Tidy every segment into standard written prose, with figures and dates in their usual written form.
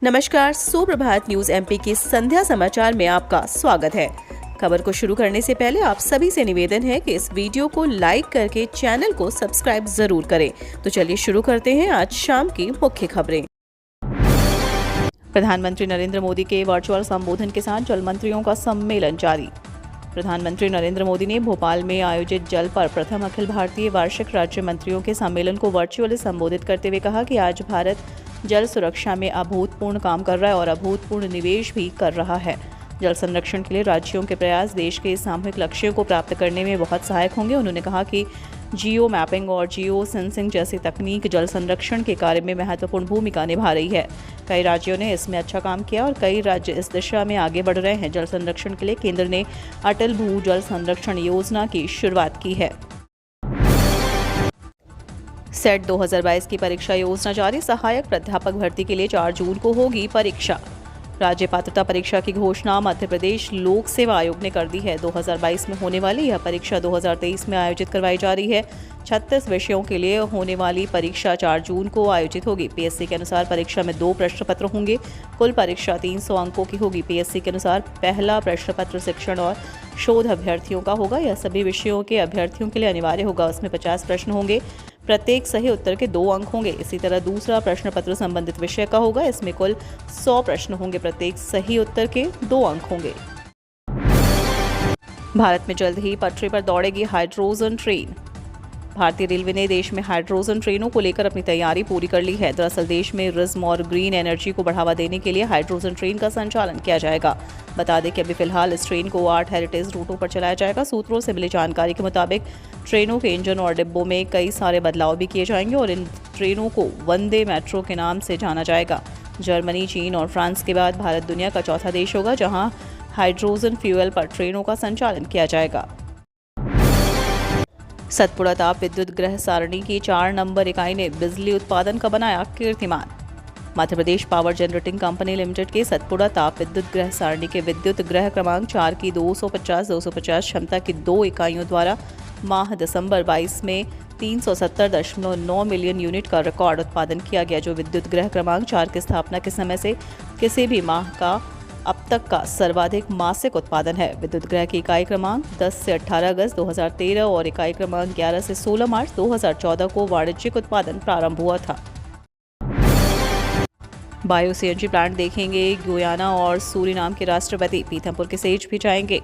नमस्कार, सुप्रभात news MP के संध्या समाचार में आपका स्वागत है। खबर को शुरू करने से पहले आप सभी से निवेदन है कि इस वीडियो को लाइक करके चैनल को सब्सक्राइब जरूर करें। तो चलिए शुरू करते हैं आज शाम की मुख्य खबरें। प्रधानमंत्री नरेंद्र मोदी के वर्चुअल संबोधन के साथ जल मंत्रियों का सम्मेलन जारी। प्रधानमंत्री नरेंद्र मोदी ने भोपाल में आयोजित जल पर प्रथम अखिल भारतीय वार्षिक राज्य मंत्रियों के सम्मेलन को वर्चुअली संबोधित करते हुए कहा कि आज भारत जल सुरक्षा में अभूतपूर्व काम कर रहा है और अभूतपूर्व निवेश भी कर रहा है। जल संरक्षण के लिए राज्यों के प्रयास देश के सामूहिक लक्ष्यों को प्राप्त करने में बहुत सहायक होंगे। उन्होंने कहा कि जियो मैपिंग और जियो सेंसिंग जैसी तकनीक जल संरक्षण के कार्य में महत्वपूर्ण भूमिका निभा रही है। कई राज्यों ने इसमें अच्छा काम किया और कई राज्य इस दिशा में आगे बढ़ रहे हैं। जल संरक्षण के लिए केंद्र ने अटल भू जल संरक्षण योजना की शुरुआत की है। सेट 2022 की परीक्षा योजना जारी। सहायक प्राध्यापक भर्ती के लिए 4 जून को होगी परीक्षा। राज्य पात्रता परीक्षा की घोषणा मध्य प्रदेश लोक सेवा आयोग ने कर दी है। 2022 में होने वाली यह परीक्षा 2023 में आयोजित करवाई जा रही है। 36 विषयों के लिए होने वाली परीक्षा 4 जून को आयोजित होगी। पीएससी के अनुसार परीक्षा में 2 प्रश्न पत्र होंगे। कुल परीक्षा 300 अंकों की होगी। पीएससी के अनुसार पहला प्रश्न पत्र शिक्षण और शोध अभ्यर्थियों का होगा। यह सभी विषयों के अभ्यर्थियों के लिए अनिवार्य होगा। उसमें 50 प्रश्न होंगे। प्रत्येक सही उत्तर के 2 अंक होंगे। इसी तरह दूसरा प्रश्न पत्र संबंधित विषय का होगा। इसमें कुल 100 प्रश्न होंगे। प्रत्येक सही उत्तर के 2 अंक होंगे। भारत में जल्द ही पटरी पर दौड़ेगी हाइड्रोजन ट्रेन। भारतीय रेलवे ने देश में हाइड्रोजन ट्रेनों को लेकर अपनी तैयारी पूरी कर ली है। दरअसल देश में रिज्म और ग्रीन एनर्जी को बढ़ावा देने के लिए हाइड्रोजन ट्रेन का संचालन किया जाएगा। बता दें कि अभी फिलहाल इस ट्रेन को 8 हेरिटेज रूटों पर चलाया जाएगा। सूत्रों से मिली जानकारी के मुताबिक ट्रेनों के इंजन और डिब्बों में कई सारे बदलाव भी किए जाएंगे और इन ट्रेनों को वंदे मेट्रो के नाम से जाना जाएगा। जर्मनी, चीन और फ्रांस के बाद भारत दुनिया का चौथा देश होगा जहां हाइड्रोजन फ्यूल पर ट्रेनों का संचालन किया जाएगा। सतपुड़ा ताप विद्युत ग्रह सारणी की 4 नंबर इकाई ने बिजली उत्पादन का बनाया कीर्तिमान। Madhya Pradesh power generating company limited के सतपुड़ा ताप विद्युत ग्रह सारणी के विद्युत ग्रह क्रमांक 4 की 250 क्षमता की 2 इकाइयों द्वारा माह दिसंबर 22 में 370.9 मिलियन यूनिट का रिकॉर्ड उत्पादन किया गया, जो विद्युत ग्रह क्रमांक 4 की स्थापना के समय से किसी भी माह का अब तक का सर्वाधिक मासिक उत्पादन है। विद्युत ग्रह की इकाई क्रमांक 10 से 18 अगस्त 2013 और इकाई क्रमांक 11 से 16 मार्च 2014 को वाणिज्यिक उत्पादन प्रारंभ हुआ था। बायो सीएनजी प्लांट देखेंगे गुयाना और सूरीनाम के राष्ट्रपति। पीथमपुर के सेज भी जाएंगे।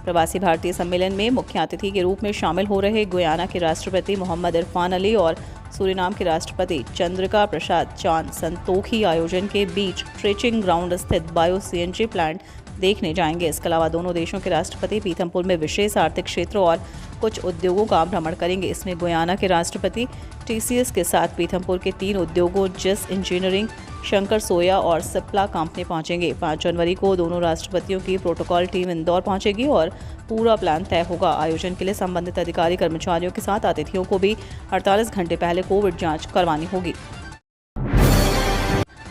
प्रवासी भारतीय सम्मेलन में मुख्य अतिथि के रूप में शामिल हो रहे गुयाना के राष्ट्रपति मोहम्मद इरफान अली और सूरीनाम के राष्ट्रपति चंद्रिका प्रसाद चांद संतोखी आयोजन के बीच ट्रेचिंग ग्राउंड स्थित बायो सीएनजी प्लांट देखने जाएंगे। इसके अलावा दोनों देशों के राष्ट्रपति पीथमपुर में विशेष आर्थिक क्षेत्रों और कुछ उद्योगों का भ्रमण करेंगे। इसमें गुयाना के राष्ट्रपति टीसीएस के साथ पीथमपुर के 3 उद्योगों जिस इंजीनियरिंग, शंकर सोया और सिप्ला कंपनी पहुंचेंगे। 5 जनवरी को दोनों राष्ट्रपतियों की प्रोटोकॉल टीम इंदौर पहुंचेगी और पूरा प्लान तय होगा। आयोजन के लिए संबंधित अधिकारी कर्मचारियों के साथ अतिथियों को भी 48 घंटे पहले कोविड जांच करवानी होगी।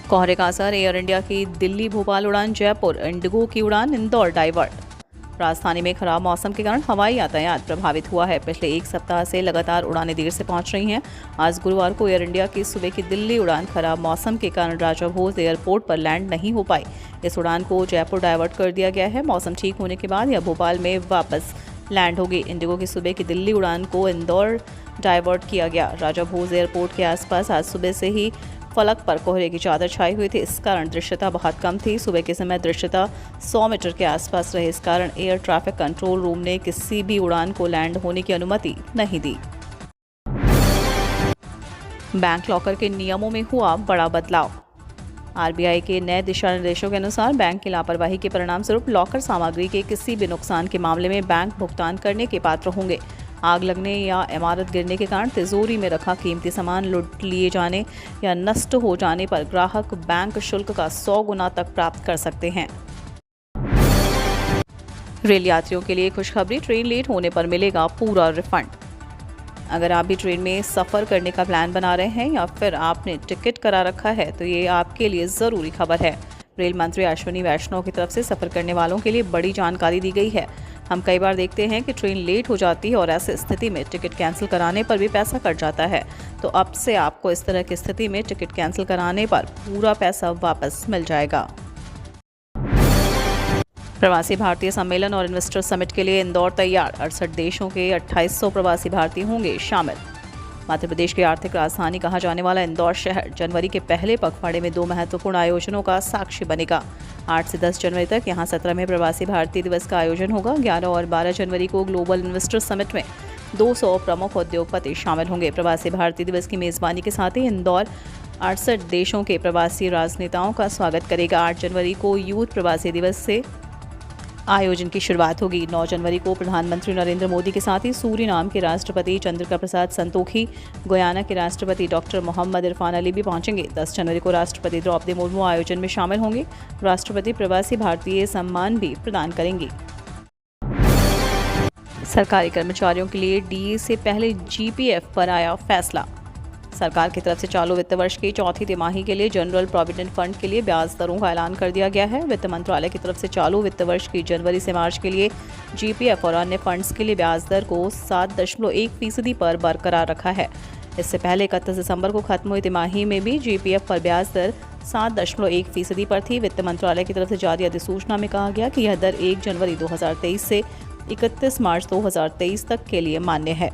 कोहरे का असर, एयर इंडिया की दिल्ली भोपाल उड़ान जयपुर, इंडिगो की उड़ान इंदौर डाइवर्ट। राजधानी में खराब मौसम के कारण हवाई यातायात प्रभावित हुआ है। पिछले 1 सप्ताह से लगातार उड़ानें देर से पहुंच रही हैं। आज गुरुवार को एयर इंडिया की सुबह की दिल्ली उड़ान खराब मौसम के कारण राजा भोज एयरपोर्ट पर लैंड नहीं हो पाई। इस उड़ान को जयपुर डाइवर्ट कर दिया गया है। मौसम ठीक होने के बाद यह भोपाल में वापस लैंड होगी। इंडिगो की सुबह की दिल्ली उड़ान को इंदौर डाइवर्ट किया गया। राजा भोज एयरपोर्ट के आसपास आज सुबह से ही फलक पर कोहरे की चादर छाई हुई थी। इस कारण दृश्यता बहुत कम थी। सुबह के समय दृश्यता 100 मीटर के आसपास रहे। इस कारण एयर ट्रैफिक कंट्रोल रूम ने किसी भी उड़ान को लैंड होने की अनुमति नहीं दी। बैंक लॉकर के नियमों में हुआ बड़ा बदलाव। आरबीआई के नए दिशा निर्देशों के अनुसार बैंक की लापरवाही के परिणामस्वरूप लॉकर सामग्री के किसी भी नुकसान के मामले में बैंक भुगतान करने के पात्र होंगे। आग लगने या इमारत गिरने के कारण तिजोरी में रखा कीमती सामान लूट लिए जाने या नष्ट हो जाने पर ग्राहक बैंक शुल्क का 100 गुना तक प्राप्त कर सकते हैं। रेल यात्रियों के लिए खुशखबरी, ट्रेन लेट होने पर मिलेगा पूरा रिफंड। अगर आप भी ट्रेन में सफ़र करने का प्लान बना रहे हैं या फिर आपने टिकट करा रखा है तो ये आपके लिए ज़रूरी खबर है। रेल मंत्री अश्विनी वैष्णव की तरफ से सफ़र करने वालों के लिए बड़ी जानकारी दी गई है। हम कई बार देखते हैं कि ट्रेन लेट हो जाती है और ऐसी स्थिति में टिकट कैंसिल कराने पर भी पैसा कट जाता है। तो अब से आपको इस तरह की स्थिति में टिकट कैंसिल कराने पर पूरा पैसा वापस मिल जाएगा। प्रवासी भारतीय सम्मेलन और इन्वेस्टर समिट के लिए इंदौर तैयार। 68 देशों के 2800 प्रवासी भारतीय होंगे शामिल। मध्य प्रदेश की आर्थिक राजधानी कहा जाने वाला इंदौर शहर जनवरी के पहले पखवाड़े में 2 महत्वपूर्ण आयोजनों का साक्षी बनेगा। 8 से 10 जनवरी तक यहाँ 17वें प्रवासी भारतीय दिवस का आयोजन होगा। 11 और 12 जनवरी को ग्लोबल इन्वेस्टर समिट में 200 प्रमुख उद्योगपति शामिल होंगे। प्रवासी भारतीय दिवस की मेजबानी के साथ ही इंदौर 68 देशों के प्रवासी राजनेताओं का स्वागत करेगा। 8 जनवरी को यूथ प्रवासी दिवस से आयोजन की शुरुआत होगी। 9 जनवरी को प्रधानमंत्री नरेंद्र मोदी के साथ ही सूरीनाम के राष्ट्रपति चंद्रिका प्रसाद संतोखी, गुयाना के राष्ट्रपति डॉक्टर मोहम्मद इरफान अली भी पहुंचेंगे। 10 जनवरी को राष्ट्रपति द्रौपदी मुर्मू आयोजन में शामिल होंगे। राष्ट्रपति प्रवासी भारतीय सम्मान भी प्रदान करेंगी। सरकारी कर्मचारियों के लिए डीए से पहले जीपीएफ पर आया फैसला। सरकार की तरफ से चालू वित्त वर्ष की चौथी तिमाही के लिए जनरल प्रोविडेंट फंड के लिए ब्याज दरों का ऐलान कर दिया गया है। वित्त मंत्रालय की तरफ से चालू वित्त वर्ष की जनवरी से मार्च के लिए जीपीएफ और अन्य फंड्स के लिए ब्याज दर को 7.1% पर बरकरार रखा है। इससे पहले 31 दिसंबर को खत्म हुई तिमाही में भी जीपीएफ पर ब्याज दर 7.1% पर थी। वित्त मंत्रालय की तरफ से जारी अधिसूचना में कहा गया कि यह दर 1 जनवरी 2023 से 31 मार्च 2023 तक के लिए मान्य है।